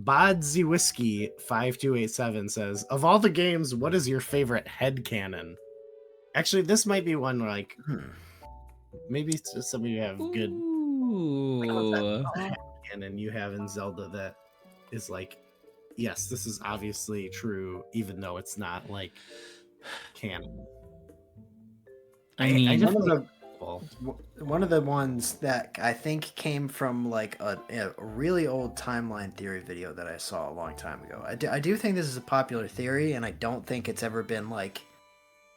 Bodsy Whiskey 5287 says, of all the games, what is your favorite headcanon? Actually, this might be one where, like, maybe it's just some of you have good headcanon you have in Zelda that is like, yes, this is obviously true, even though it's not like canon. I mean, one of the ones that I think came from like a really old timeline theory video that I saw a long time ago. I do think this is a popular theory, and I don't think it's ever been like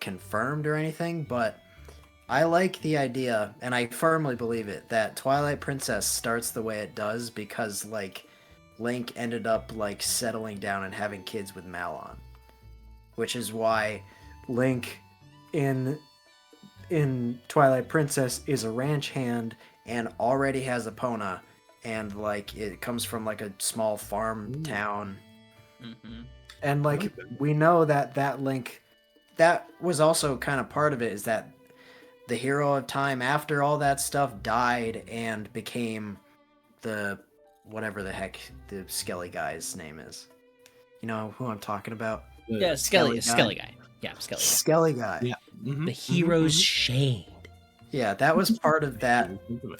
confirmed or anything, but I like the idea, and I firmly believe it, that Twilight Princess starts the way it does because like Link ended up like settling down and having kids with Malon, which is why Link in Twilight Princess is a ranch hand and already has a Epona, and like it comes from like a small farm town. And like we know that Link, that was also kind of part of it, is that the hero of time after all that stuff died and became the whatever the heck the Skelly guy's name is. You know who I'm talking about? Yeah, Skelly guy. Yeah, Skelly guy. Yeah. The hero's shade. Yeah, that was part of that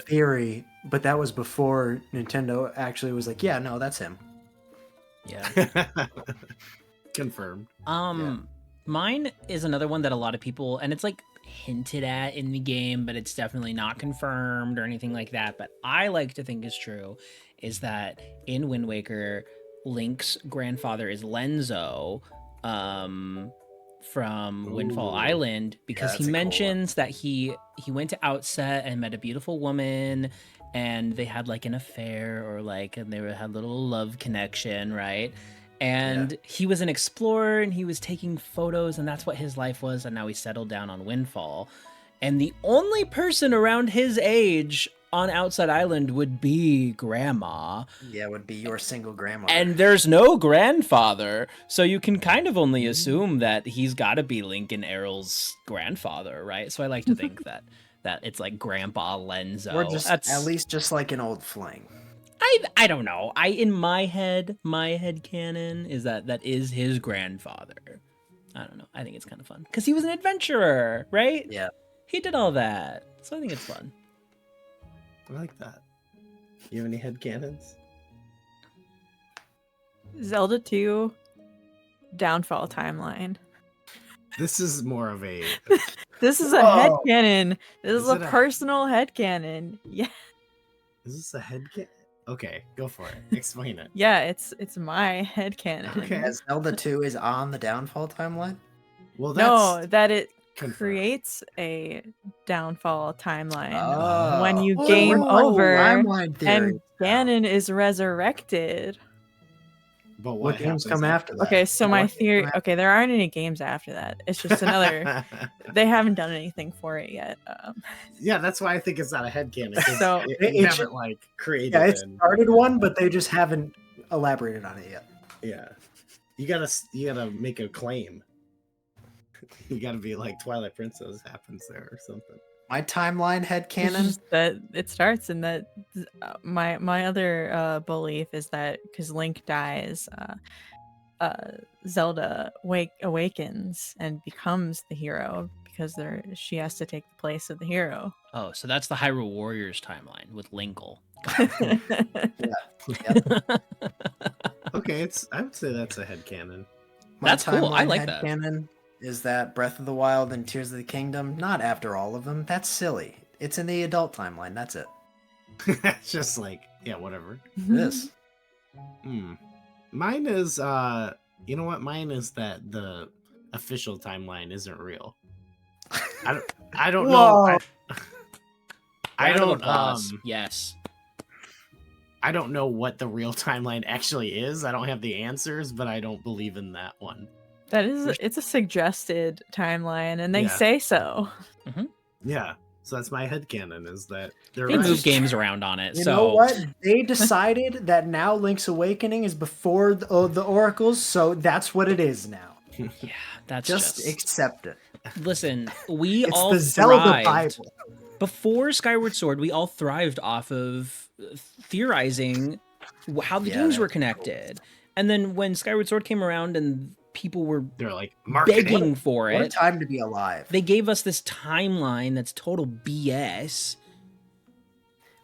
theory, but that was before Nintendo actually was like, yeah, no, that's him. Yeah. Confirmed. Mine is another one that a lot of people, and it's like hinted at in the game, but it's definitely not confirmed or anything like that, but I like to think is true, is that in Wind Waker, Link's grandfather is Lenzo, from Windfall Island, because he mentions that he went to Outset and met a beautiful woman, and they had like an affair, or like, and they had a little love connection, right? And he was an explorer, and he was taking photos, and that's what his life was, and now he settled down on Windfall. And the only person around his age on Outside Island would be Grandma. Yeah, would be your single grandma. And there's no grandfather, so you can kind of only assume that he's got to be Link and Errol's grandfather, right? So I like to think that it's like Grandpa Lenzo. Or just at least just like an old fling. I don't know. In my head canon is that is his grandfather. I don't know. I think it's kind of fun because he was an adventurer, right? Yeah, he did all that, so I think it's fun. I like that. You have any headcanons? Zelda 2 Downfall timeline. This is more of a... This is a headcanon. This is a personal headcanon. Yeah. Is this a headcanon? Okay, go for it. Explain it. Yeah, it's my headcanon. Okay. As Zelda 2 is on the Downfall timeline? Well, no, that it confirmed. Creates a downfall timeline when you game over and Ganon is resurrected. But what games come after that? Okay, so my theory... Okay, there aren't any games after that. It's just another... They haven't done anything for it yet. Yeah, that's why I think it's not a headcanon. So it haven't, like, created... Yeah, it started one, but they just haven't elaborated on it yet. Yeah. You gotta make a claim. You gotta be like Twilight Princess happens there or something. My timeline headcanon that it starts in that my other belief is that because Link dies, Zelda awakens and becomes the hero because she has to take the place of the hero. Oh, so that's the Hyrule Warriors timeline with Linkle. Okay, I would say that's a headcanon. That's cool. I like that. Headcanon is that Breath of the Wild and Tears of the Kingdom, not after all of them. That's silly. It's in the adult timeline. That's it. It's just like, yeah, whatever. This. Mine is, you know what? Mine is that the official timeline isn't real. I don't know. I don't. Yes. I don't know what the real timeline actually is. I don't have the answers, but I don't believe in that one. It's a suggested timeline, and they say so. Yeah, so that's my headcanon, is that they move games around on it. You know what? They decided that now Link's Awakening is before the Oracles, so that's what it is now. Yeah, that's just accept it. Listen, we it's all the Zelda thrived. Bible. Before Skyward Sword, we all thrived off of theorizing how the Yeah, games were that's cool. connected. And then when Skyward Sword came around and people were They're like marketing. begging for What a it, time to be alive. they gave us this timeline that's total BS.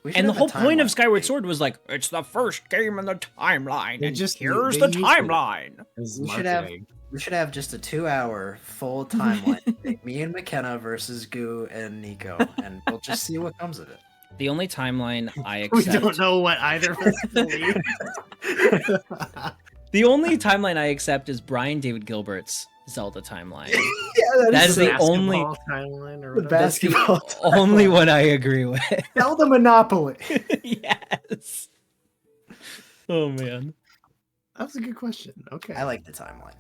We should And the have a whole point of timeline Skyward debate. Sword was like, it's the first game in the timeline, They and just- here's they the used it. timeline. As We should have marketing. we should have just a 2-hour full timeline debate. Me and McKenna versus Goo and Nico, and we'll just see what comes of it. The only timeline I We accept. don't know what either of us believe. The only timeline I accept is Brian David Gilbert's Zelda timeline. Yeah, That is the Basketball only timeline or the whatever. That's the basketball. only one I agree with. Zelda Monopoly. Yes. Oh man. That was a good question. Okay. I like the timeline.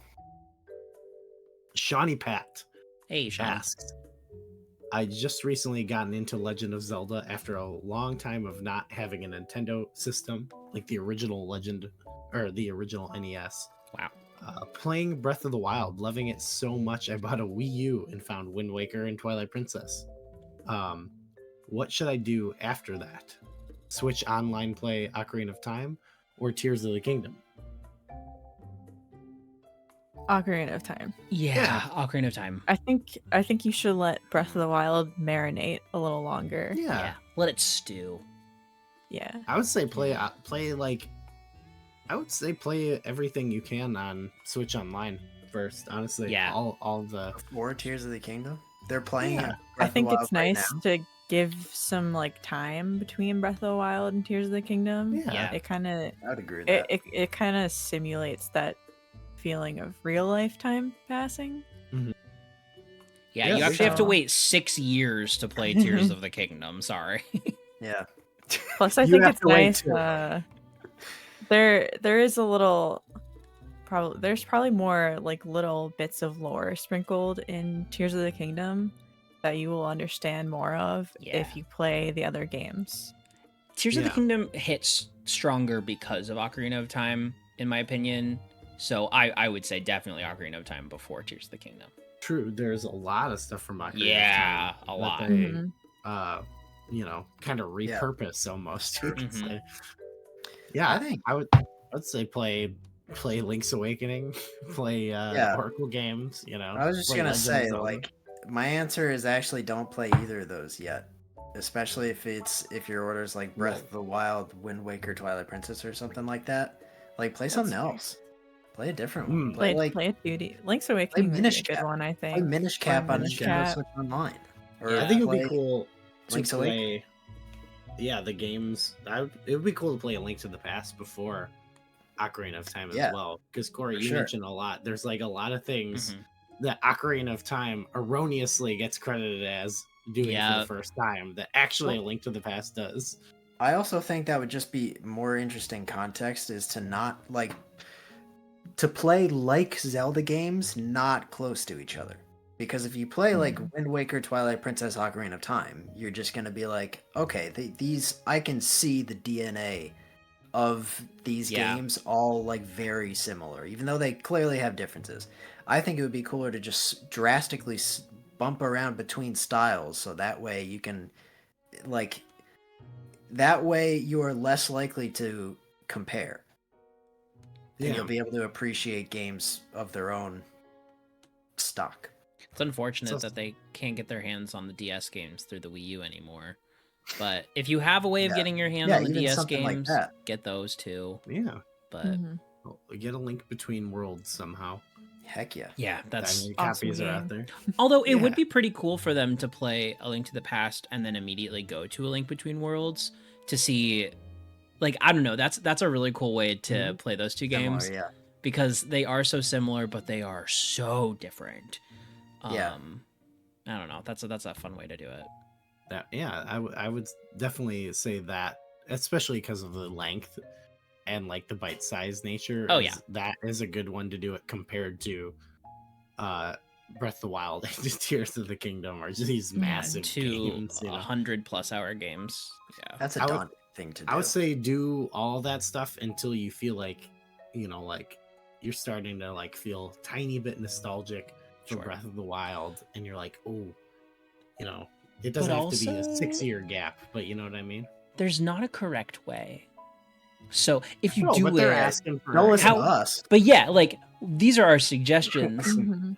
Shawnee Pat Hey, Sean. asks, I just recently gotten into Legend of Zelda after a long time of not having a Nintendo system, like the original Legend or the original NES. Wow. Playing Breath of the Wild, loving it so much I bought a Wii U and found Wind Waker and Twilight Princess. What should I do after that? Switch online play Ocarina of Time or Tears of the Kingdom? Ocarina of Time. Yeah, Ocarina of Time. I think you should let Breath of the Wild marinate a little longer. Yeah. Let it stew. Yeah. I would say play everything you can on Switch Online first. Honestly, Yeah. all the Before Tears of the Kingdom, they're playing. Yeah. Breath I of the think Wild it's right nice now. to give some like time between Breath of the Wild and Tears of the Kingdom. Yeah. It kind of I would agree with that. it kind of simulates that feeling of real life time passing. Yeah, Yeah, you actually have to so- wait 6 years to play Tears of the Kingdom. Sorry. Yeah. Plus, I You think have it's to wait, nice. too. There is a little. There's probably more like little bits of lore sprinkled in Tears of the Kingdom that you will understand more of Yeah. if you play the other games. Tears of the Yeah. Kingdom hits stronger because of Ocarina of Time, in my opinion. So I would say definitely Ocarina of Time before Tears of the Kingdom. true. There's a lot of stuff from Ocarina Yeah, of Time a that lot. Mhm. they, kind of Yeah. repurpose almost. You could Mhm. say. Yeah, I think I'd say play Link's Awakening, play Yeah. Oracle games. I was just play gonna Legend of say, Zelda. like, my answer is actually don't play either of those yet. Especially if your order's like Breath of the Wild, Wind Waker, Twilight Princess, or something like that. Like, play something else. Play a different one. Play Play a 2D. Link's Awakening would be Minish a good Cap. one, I Play think. Minish Cap on Minish Nintendo Cap. Switch Online. Or Yeah. I think it would be play cool to Link's play. Awakening. Yeah, the games. It would be cool to play A Link to the Past before Ocarina of Time as Yeah, well. Because Corey, for you sure. mentioned a lot. There's like a lot of things Mhm. that Ocarina of Time erroneously gets credited as doing for Yeah. the first time that actually A Link to the Past does. I also think that would just be more interesting context is to not like to play like Zelda games not close to each other. Because if you play like Wind Waker, Twilight Princess, Ocarina of Time, you're just gonna be like, okay, these I can see the DNA of these Yeah. games all like very similar, even though they clearly have differences. I think it would be cooler to just drastically bump around between styles, so that way you can like that way you are less likely to compare. And Yeah. you'll be able to appreciate games of their own stock. It's unfortunate So- that they can't get their hands on the DS games through the Wii U anymore. But if you have a way of Yeah. getting your hands Yeah, on the even DS something like games, that. get those too. Yeah. But Mhm. Well, get A Link Between Worlds somehow. Heck yeah. yeah, that's How many awesome copies are out game. there? although it would Yeah. be pretty cool for them to play A Link to the Past and then immediately go to A Link Between Worlds to see, like, I don't know, that's a really cool way to Mhm. play those two Similar, games yeah. because they are so similar but they are so different. Yeah. I don't know. That's a fun way to do it. I would definitely say that, especially because of the length and like the bite-sized nature. Oh, yeah. That is a good one to do it compared to Breath of the Wild and Tears of the Kingdom, or just these massive Two games. 100+ hour games. Yeah. That's a I would- daunting thing to do. I would say do all that stuff until you feel like, like you're starting to like feel a tiny bit nostalgic for Sure. Breath of the Wild, and you're like, oh, it doesn't But have to be a also- 6-year gap, but you know what I mean? There's not a correct way. So if you No, do but they're it, asking for Don't listen How- to us. but yeah, like these are our suggestions. Mhm.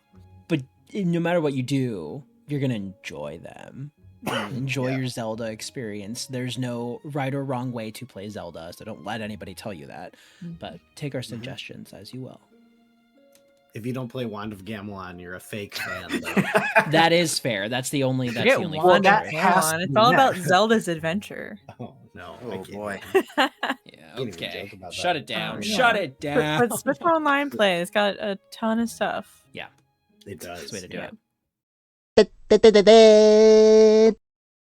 But no matter what you do, you're gonna enjoy them. Enjoy Yeah. your Zelda experience. There's no right or wrong way to play Zelda, so don't let anybody tell you that. But take our suggestions as you will. If you don't play Wand of Gamelon, you're a fake fan. Though. That is fair. That's the only. That's Forget the only. Wand of that factor. has Gamelon. to It's be all about next. Zelda's adventure. Oh no! I Oh can't boy. even- Yeah. Can't even Okay. joke about Shut that. it down. Oh, Shut yeah. it down. But Switch Online Play, it's got a ton of stuff. It does. That's the way to do Yeah. it.